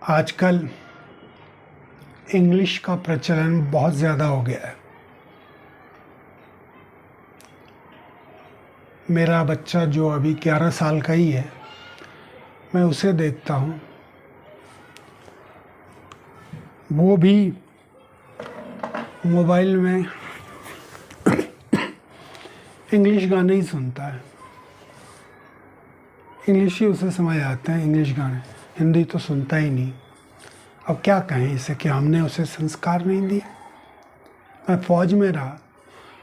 आजकल इंग्लिश का प्रचलन बहुत ज़्यादा हो गया है। मेरा बच्चा जो अभी 11 साल का ही है, मैं उसे देखता हूँ, वो भी मोबाइल में इंग्लिश गाने ही सुनता है। इंग्लिश ही उसे समझ आते हैं, इंग्लिश गाने, हिंदी तो सुनता ही नहीं। अब क्या कहें इसे कि हमने उसे संस्कार नहीं दिए। मैं फ़ौज में रहा,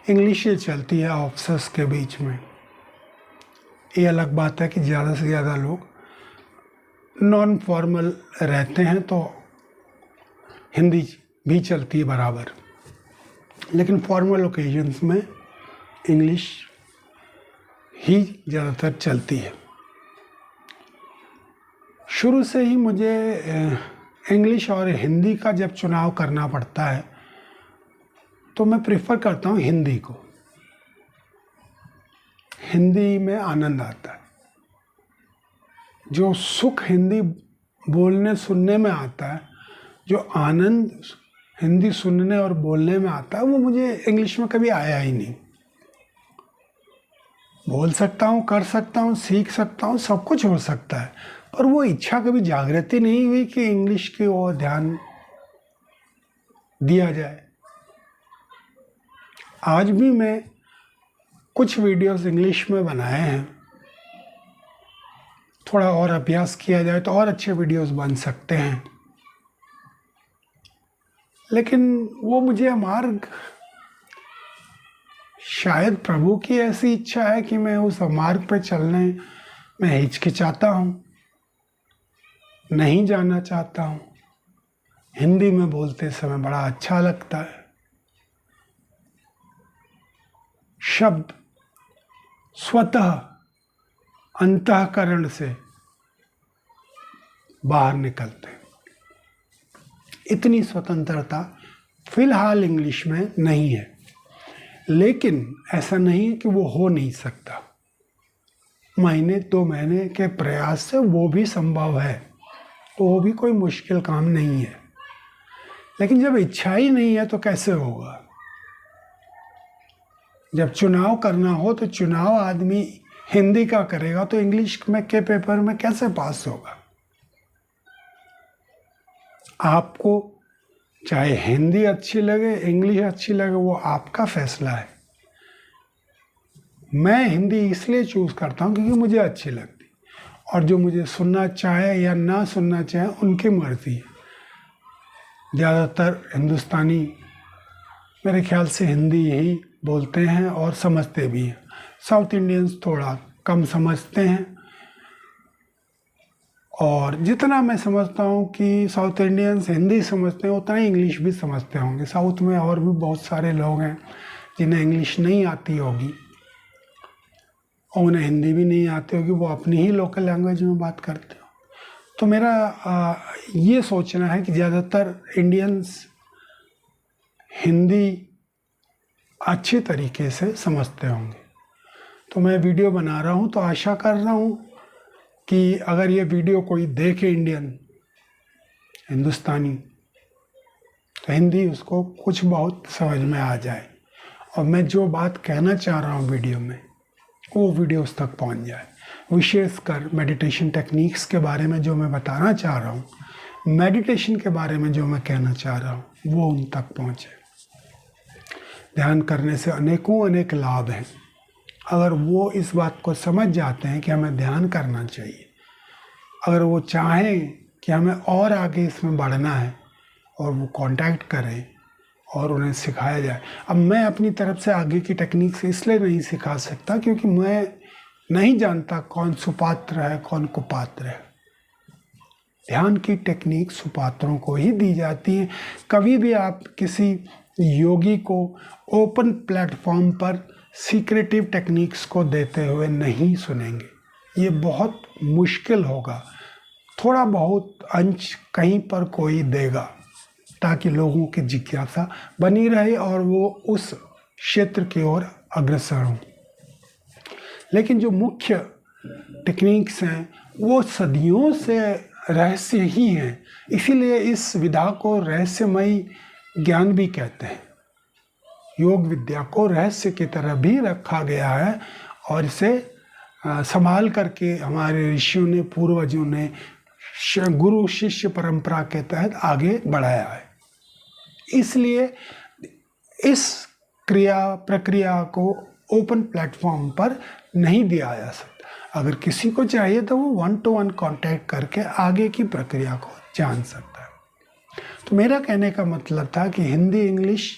इंग्लिश ही चलती है ऑफिसर्स के बीच में। ये अलग बात है कि ज़्यादा से ज़्यादा लोग नॉन फॉर्मल रहते हैं तो हिंदी भी चलती है बराबर, लेकिन फॉर्मल ओकेजन्स में इंग्लिश ही ज़्यादातर चलती है। शुरू से ही मुझे इंग्लिश और हिंदी का जब चुनाव करना पड़ता है तो मैं प्रेफर करता हूँ हिंदी को। हिंदी में आनंद आता है। जो सुख हिंदी बोलने सुनने में आता है, जो आनंद हिंदी सुनने और बोलने में आता है, वो मुझे इंग्लिश में कभी आया ही नहीं। बोल सकता हूँ, कर सकता हूँ, सीख सकता हूँ, सब कुछ हो सकता है, पर वो इच्छा कभी जागृति नहीं हुई कि इंग्लिश की ओर ध्यान दिया जाए। आज भी मैं कुछ वीडियोस इंग्लिश में बनाए हैं। थोड़ा और अभ्यास किया जाए तो और अच्छे वीडियोस बन सकते हैं, लेकिन वो मुझे मार्ग, शायद प्रभु की ऐसी इच्छा है कि मैं उस मार्ग पर चलने में हिचकिचाता हूँ, नहीं जाना चाहता हूँ। हिंदी में बोलते समय बड़ा अच्छा लगता है। शब्द स्वतः अंतःकरण से बाहर निकलते हैं। इतनी स्वतंत्रता फिलहाल इंग्लिश में नहीं है, लेकिन ऐसा नहीं है कि वो हो नहीं सकता। महीने 2 महीने के प्रयास से वो भी संभव है, वो भी कोई मुश्किल काम नहीं है। लेकिन जब इच्छा ही नहीं है तो कैसे होगा। जब चुनाव करना हो तो चुनाव आदमी हिंदी का करेगा तो इंग्लिश में के पेपर में कैसे पास होगा। आपको चाहे हिंदी अच्छी लगे, इंग्लिश अच्छी लगे, वो आपका फैसला है। मैं हिंदी इसलिए चूज़ करता हूँ क्योंकि मुझे अच्छी लगती, और जो मुझे सुनना चाहे या ना सुनना चाहे उनकी मर्जी है। ज़्यादातर हिंदुस्तानी मेरे ख्याल से हिंदी ही बोलते हैं और समझते भी हैं। साउथ इंडियंस थोड़ा कम समझते हैं, और जितना मैं समझता हूँ कि साउथ इंडियंस हिंदी समझते हैं, उतना ही इंग्लिश भी समझते होंगे। साउथ में और भी बहुत सारे लोग हैं जिन्हें इंग्लिश नहीं आती होगी और उन्हें हिंदी भी नहीं आती होगी, वो अपनी ही लोकल लैंग्वेज में बात करते हो। तो मेरा ये सोचना है कि ज़्यादातर इंडियंस हिंदी अच्छे तरीके से समझते होंगे। तो मैं वीडियो बना रहा हूँ तो आशा कर रहा हूँ कि अगर ये वीडियो कोई देखे इंडियन, हिंदुस्तानी, तो हिंदी उसको कुछ बहुत समझ में आ जाए, और मैं जो बात कहना चाह रहा हूँ वीडियो में, वो वीडियो उस तक पहुँच जाए। विशेषकर मेडिटेशन टेक्निक्स के बारे में जो मैं बताना चाह रहा हूँ, मेडिटेशन के बारे में जो मैं कहना चाह रहा हूँ, वो उन तक पहुँचे। ध्यान करने से अनेकों अनेक लाभ हैं। अगर वो इस बात को समझ जाते हैं कि हमें ध्यान करना चाहिए, अगर वो चाहें कि हमें और आगे इसमें बढ़ना है, और वो कांटेक्ट करें और उन्हें सिखाया जाए। अब मैं अपनी तरफ से आगे की टेक्निक्स इसलिए नहीं सिखा सकता क्योंकि मैं नहीं जानता कौन सुपात्र है, कौन कुपात्र है। ध्यान की टेक्निक सुपात्रों को ही दी जाती है। कभी भी आप किसी योगी को ओपन प्लेटफॉर्म पर सीक्रेटिव टेक्निक्स को देते हुए नहीं सुनेंगे। ये बहुत मुश्किल होगा। थोड़ा बहुत अंश कहीं पर कोई देगा ताकि लोगों की जिज्ञासा बनी रहे और वो उस क्षेत्र की ओर अग्रसर हों। लेकिन जो मुख्य टेक्निक्स हैं वो सदियों से रहस्य ही हैं। इसीलिए इस विधा को रहस्यमयी ज्ञान भी कहते हैं। योग विद्या को रहस्य की तरह भी रखा गया है और इसे संभाल करके हमारे ऋषियों ने, पूर्वजों ने गुरु शिष्य परंपरा के तहत आगे बढ़ाया है। इसलिए इस प्रक्रिया को ओपन प्लेटफॉर्म पर नहीं दिया जा सकता। अगर किसी को चाहिए तो वो 1-to-1 कांटेक्ट करके आगे की प्रक्रिया को जान सकता है। तो मेरा कहने का मतलब था कि हिंदी इंग्लिश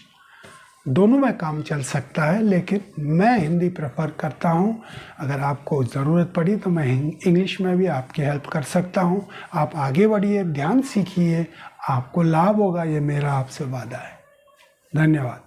दोनों में काम चल सकता है, लेकिन मैं हिंदी प्रेफर करता हूँ। अगर आपको ज़रूरत पड़ी तो मैं इंग्लिश में भी आपकी हेल्प कर सकता हूँ। आप आगे बढ़िए, ध्यान सीखिए, आपको लाभ होगा, ये मेरा आपसे वादा है। धन्यवाद।